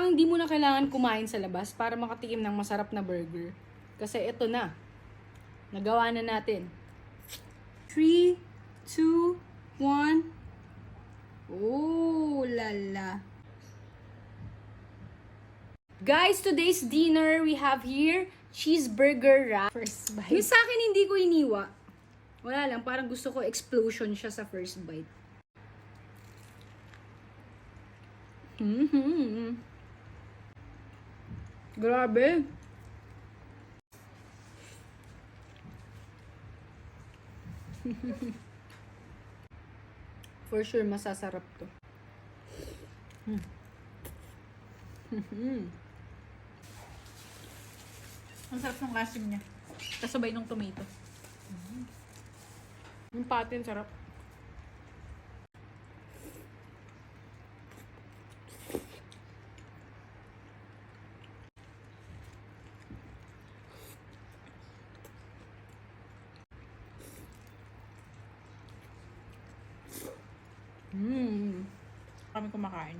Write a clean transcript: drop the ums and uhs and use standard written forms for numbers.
parang hindi mo na kailangan kumain sa labas para makatikim ng masarap na burger. Kasi ito na. Nagawa na natin. 3, 2, 1. Oh, lala. Guys, today's dinner, we have here cheeseburger wrap. First bite. Yung sa akin, hindi ko iniwa. Wala lang, parang gusto ko explosion siya sa first bite. Grabe. For sure, masasarap to. Ang sarap ng asim niya. Kasabay ng tomato. Yung patin, sarap. Kami kumakain.